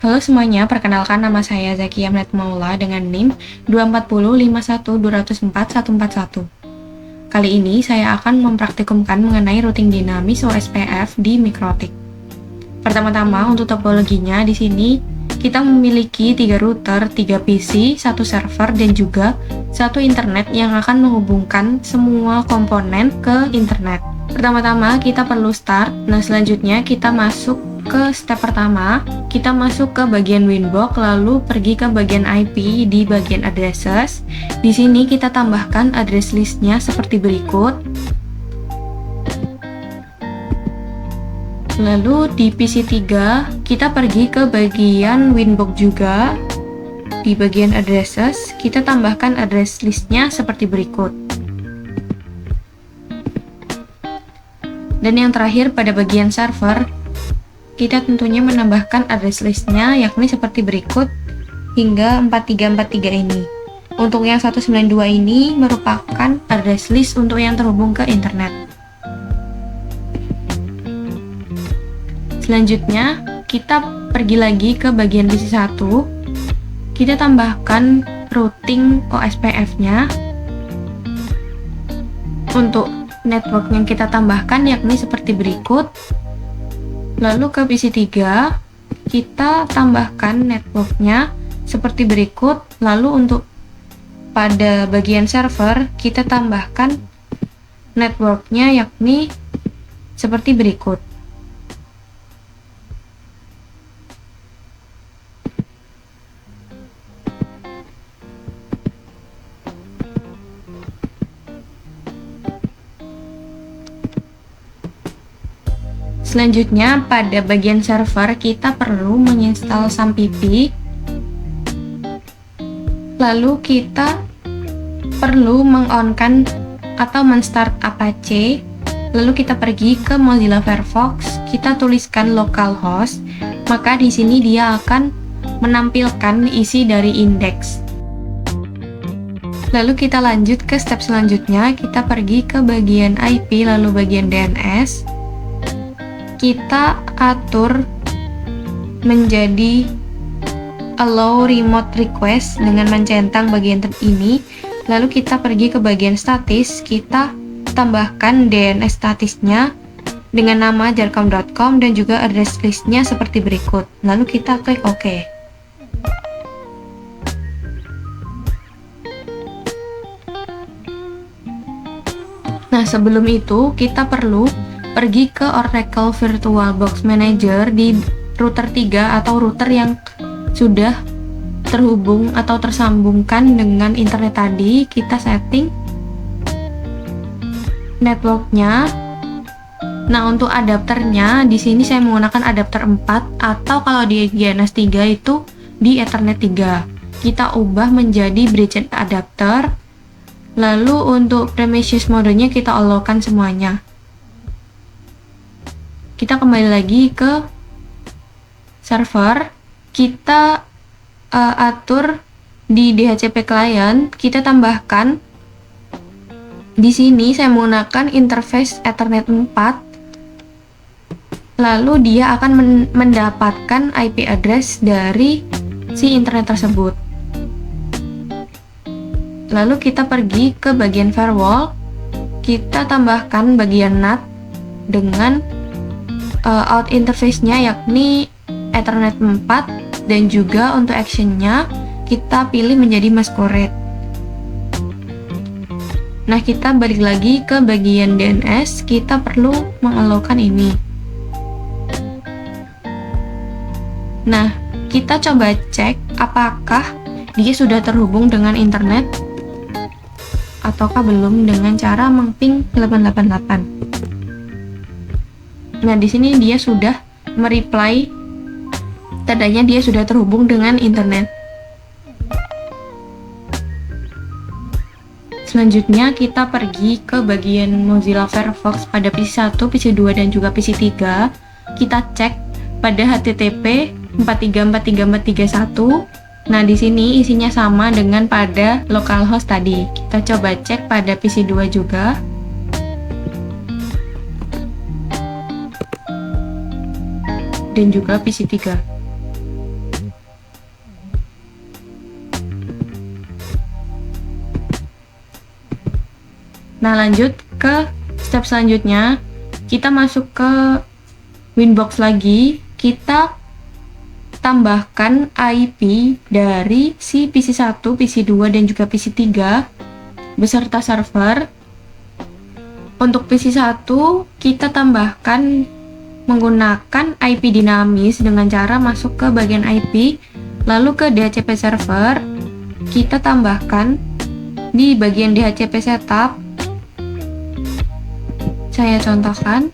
Halo semuanya, perkenalkan nama saya Zakia Mlet Maula dengan NIM 24051204141. Kali ini saya akan mempraktikumkan mengenai routing dinamis OSPF di Mikrotik. Pertama-tama untuk topologinya di sini kita memiliki 3 router, 3 PC, 1 server dan juga 1 internet yang akan menghubungkan semua komponen ke internet. Pertama-tama kita perlu start. Nah, selanjutnya kita masuk ke step pertama, kita masuk ke bagian Winbox, lalu pergi ke bagian IP di bagian addresses. Di sini kita tambahkan address listnya seperti berikut. Lalu di PC3 kita pergi ke bagian Winbox juga. Di bagian addresses kita tambahkan address listnya seperti berikut. Dan yang terakhir pada bagian server, kita tentunya menambahkan address listnya yakni seperti berikut hingga 4343 ini. Untuk yang 192 ini merupakan address list untuk yang terhubung ke internet. Selanjutnya kita pergi lagi ke bagian PC1. Kita tambahkan routing OSPF-nya. Untuk network yang kita tambahkan yakni seperti berikut. Lalu ke PC3 kita tambahkan networknya seperti berikut. Lalu untuk pada bagian server kita tambahkan networknya yakni seperti berikut. Selanjutnya pada bagian server kita perlu menginstal SAMPP. Lalu kita perlu meng-on-kan atau men-start Apache. Lalu kita pergi ke Mozilla Firefox, kita tuliskan localhost, maka di sini dia akan menampilkan isi dari indeks. Lalu kita lanjut ke step selanjutnya, kita pergi ke bagian IP lalu bagian DNS. Kita atur menjadi allow remote request dengan mencentang bagian ini. Lalu kita pergi ke bagian statis, kita tambahkan DNS statisnya dengan nama jarcom.com dan juga address listnya seperti berikut. Lalu kita klik OK. Nah, sebelum itu kita perlu pergi ke Oracle VirtualBox Manager di router 3 atau router yang sudah terhubung atau tersambungkan dengan internet tadi. Kita setting networknya. Nah, untuk adapternya di sini saya menggunakan adapter 4 atau kalau di GNS 3 itu di Ethernet 3. Kita ubah menjadi bridge adapter. Lalu untuk premises modenya kita allow-kan semuanya. Kita kembali lagi ke server, kita atur di DHCP client, kita tambahkan di sini saya menggunakan interface Ethernet 4. Lalu dia akan mendapatkan IP address dari si internet tersebut. Lalu kita pergi ke bagian firewall, kita tambahkan bagian NAT dengan out interface-nya yakni Ethernet 4 dan juga untuk action-nya kita pilih menjadi masquerade. Nah, kita balik lagi ke bagian DNS, kita perlu mengallokan ini. Nah, kita coba cek apakah dia sudah terhubung dengan internet ataukah belum dengan cara mengping 888. Nah, di sini dia sudah mereply, tandanya dia sudah terhubung dengan internet. Selanjutnya kita pergi ke bagian Mozilla Firefox pada PC1, PC2 dan juga PC3. Kita cek pada HTTP 434341. Nah, di sini isinya sama dengan pada localhost tadi. Kita coba cek pada PC2 juga. Dan juga PC3. Nah, lanjut ke step selanjutnya. Kita masuk ke Winbox lagi. Kita tambahkan IP dari si PC1, PC2, dan juga PC3 beserta server. Untuk PC1, kita tambahkan menggunakan IP dinamis dengan cara masuk ke bagian IP, lalu ke DHCP server. Kita tambahkan di bagian DHCP setup. Saya contohkan.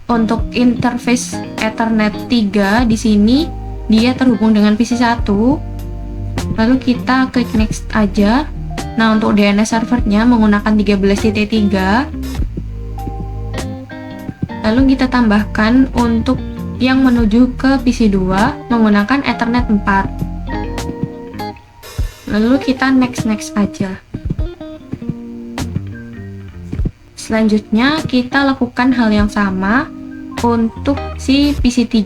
Untuk interface Ethernet 3 di sini dia terhubung dengan PC1. Lalu kita klik next aja. Nah, untuk DNS servernya menggunakan 13.3. Lalu kita tambahkan untuk yang menuju ke PC2 menggunakan Ethernet 4. Lalu kita next aja. Selanjutnya kita lakukan hal yang sama untuk si PC3.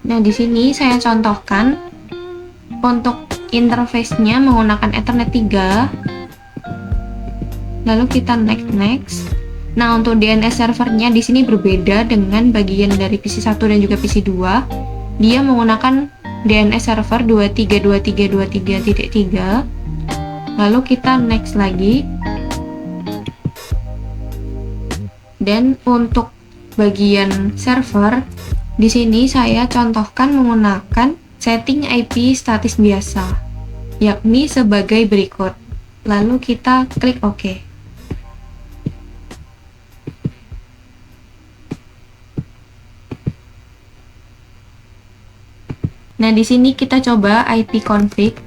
Nah, di sini saya contohkan untuk interface-nya menggunakan Ethernet 3. Lalu kita next. Nah, untuk DNS servernya di sini berbeda dengan bagian dari PC1 dan juga PC2. Dia menggunakan DNS server 232323.3. Lalu kita next lagi. Dan untuk bagian server di sini saya contohkan menggunakan setting IP statis biasa, yakni sebagai berikut. Lalu kita klik OK. Nah, di sini kita coba IP config.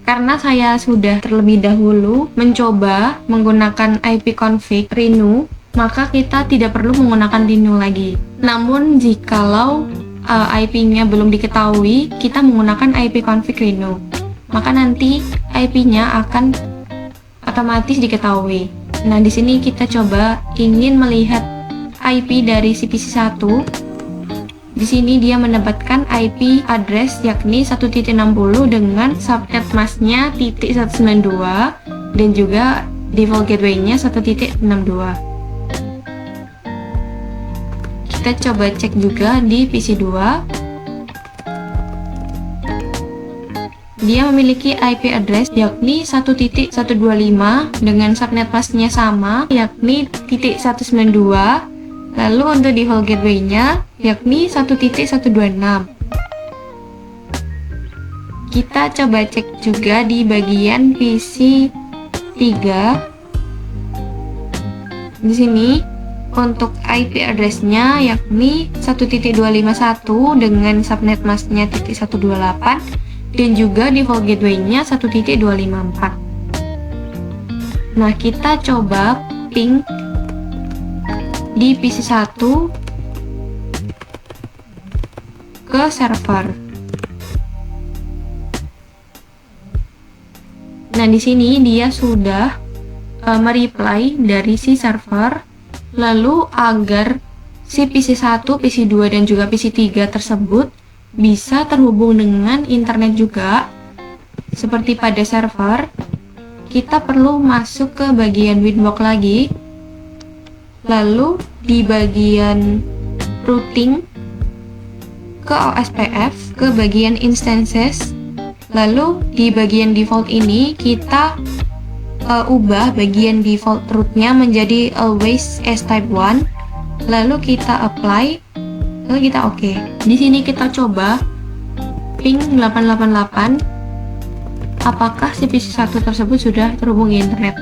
Karena saya sudah terlebih dahulu mencoba menggunakan IP config Rhino, maka kita tidak perlu menggunakan Rhino lagi. Namun, jikalau IP-nya belum diketahui, kita menggunakan IP config Rhino, maka nanti IP-nya akan otomatis diketahui. Nah, di sini kita coba ingin melihat IP dari si PC1. Di sini dia mendapatkan IP address yakni 1.60 dengan subnet masknya .192 dan juga default gateway-nya 1.62. Kita coba cek juga di PC2. Dia memiliki IP address yakni 1.125 dengan subnet masknya sama yakni .192. Lalu untuk default gateway-nya yakni 1.126. Kita coba cek juga di bagian PC3. Di sini untuk IP address-nya yakni 1.251 dengan subnet masknya .128 dan juga default gateway-nya 1.254. Nah, kita coba ping di PC1 ke server. Nah, di sini dia sudah mereply dari si server. Lalu agar si PC1, PC2 dan juga PC3 tersebut bisa terhubung dengan internet juga seperti pada server, kita perlu masuk ke bagian Winbox lagi. Lalu di bagian routing ke OSPF, ke bagian instances. Lalu di bagian default ini kita ubah bagian default rootnya menjadi always as type 1. Lalu kita apply, lalu kita OK. Di sini kita coba ping 888. Apakah si PC1 tersebut sudah terhubung internet?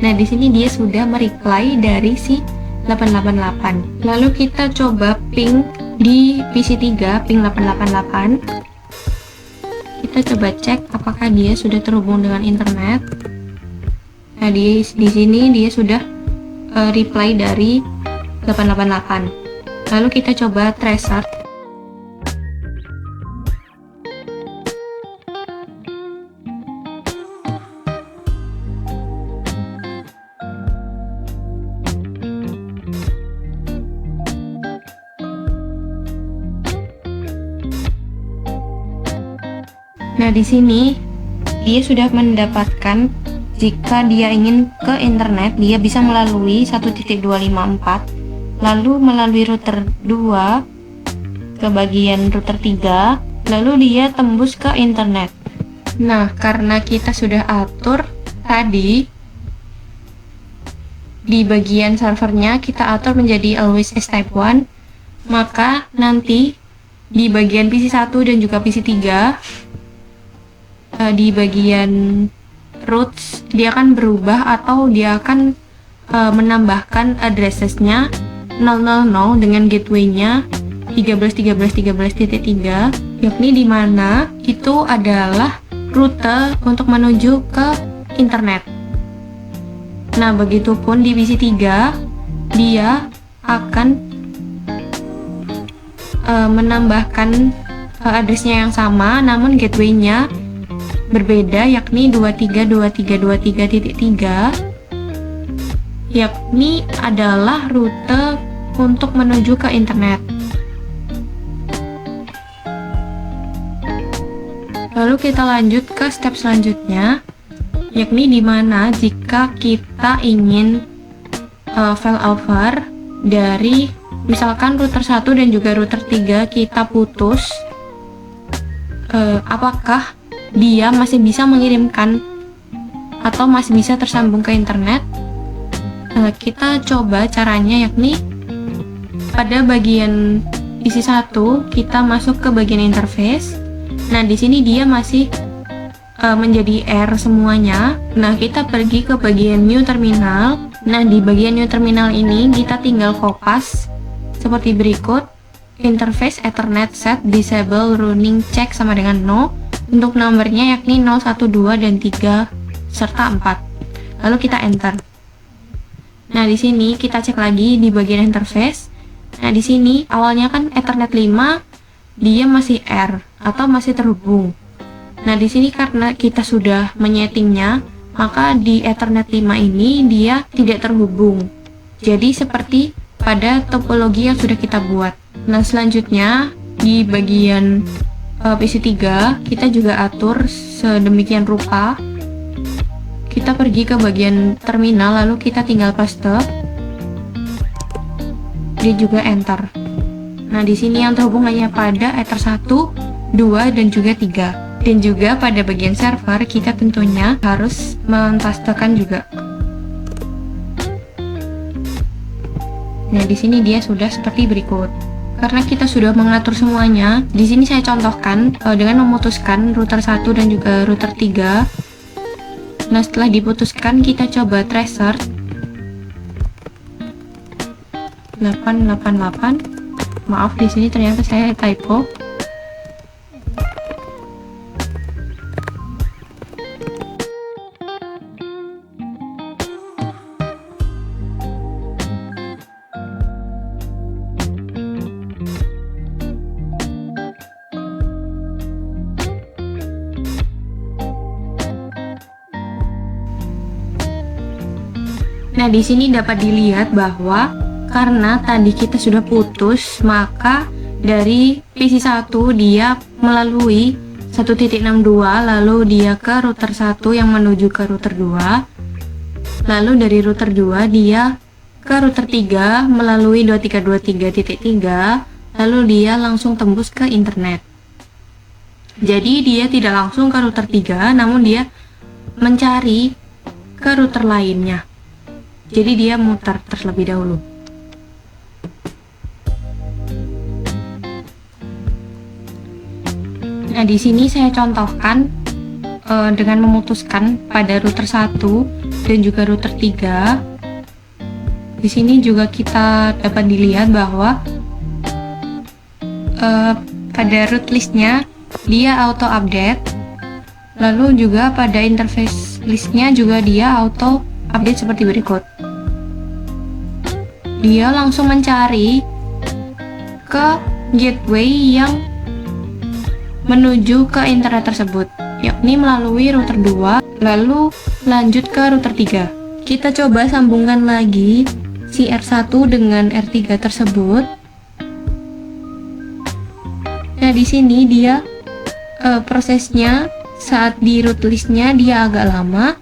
Nah, di sini dia sudah mereply dari si 888. Lalu kita coba ping di PC3, ping 888. Kita coba cek apakah dia sudah terhubung dengan internet. Nah, di sini dia sudah reply dari 888. Lalu kita coba tracer. Nah, di sini dia sudah mendapatkan jika dia ingin ke internet, dia bisa melalui 1.254, lalu melalui router 2 ke bagian router 3, lalu dia tembus ke internet. Nah, karena kita sudah atur tadi di bagian servernya, kita atur menjadi always as type 1, maka nanti di bagian PC 1 dan juga PC 3, di bagian roots dia akan berubah atau dia akan menambahkan addressesnya 000 dengan gateway-nya 13.13.13.3, yakni di mana itu adalah rute untuk menuju ke internet. Nah, begitupun di PC 3 dia akan menambahkan addressnya yang sama, namun gateway-nya berbeda, yakni 23.23.23.3, yakni adalah rute untuk menuju ke internet. Lalu kita lanjut ke step selanjutnya, yakni dimana jika kita ingin failover dari misalkan router 1 dan juga router 3 kita putus, apakah dia masih bisa mengirimkan atau masih bisa tersambung ke internet? Kita coba caranya, yakni pada bagian isi 1 kita masuk ke bagian interface. Nah, di sini dia masih menjadi R semuanya. Nah, kita pergi ke bagian new terminal. Nah, di bagian new terminal ini kita tinggal kopas seperti berikut: interface ethernet set disable running check sama dengan no, untuk nomornya yakni 0, 1, 2 dan 3 serta 4. Lalu kita enter. Nah, di sini kita cek lagi di bagian interface. Nah, di sini awalnya kan ethernet 5 dia masih R atau masih terhubung. Nah, di sini karena kita sudah menyetingnya, maka di ethernet 5 ini dia tidak terhubung. Jadi seperti pada topologi yang sudah kita buat. Nah, selanjutnya di bagian PC 3 kita juga atur sedemikian rupa. Kita pergi ke bagian terminal, lalu kita tinggal paste, dia juga enter. Nah, di sini yang terhubung hanya pada ether 1, 2 dan juga 3. Dan juga pada bagian server kita tentunya harus mempastekan juga. Nah, di sini dia sudah seperti berikut. Karena kita sudah mengatur semuanya, di sini saya contohkan dengan memutuskan router 1 dan juga router 3. Nah, setelah diputuskan kita coba tracer 888. Maaf, di sini ternyata saya typo. Nah, di sini dapat dilihat bahwa karena tadi kita sudah putus, maka dari PC 1 dia melalui 1.62, lalu dia ke router 1 yang menuju ke router 2, lalu dari router 2 dia ke router 3 melalui 2323.3, lalu dia langsung tembus ke internet. Jadi dia tidak langsung ke router 3, namun dia mencari ke router lainnya. Jadi dia muter terlebih dahulu. Nah, di sini saya contohkan dengan memutuskan pada router 1 dan juga router 3. Di sini juga kita dapat dilihat bahwa pada root listnya dia auto update, lalu juga pada interface listnya juga dia auto update seperti berikut. Dia langsung mencari ke gateway yang menuju ke internet tersebut, yakni melalui router 2, lalu lanjut ke router 3. Kita coba sambungkan lagi si R1 dengan R3 tersebut. Nah, di sini dia prosesnya saat di root listnya dia agak lama.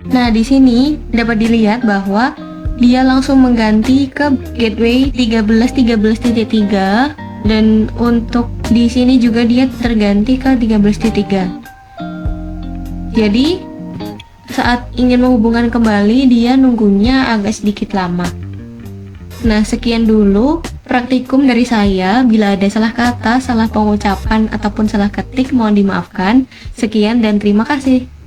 Nah, di sini dapat dilihat bahwa dia langsung mengganti ke gateway 13.13.3 dan untuk di sini juga dia terganti ke 13.3. Jadi saat ingin menghubungkan kembali dia nunggunya agak sedikit lama. Nah, sekian dulu praktikum dari saya. Bila ada salah kata, salah pengucapan ataupun salah ketik mohon dimaafkan. Sekian dan terima kasih.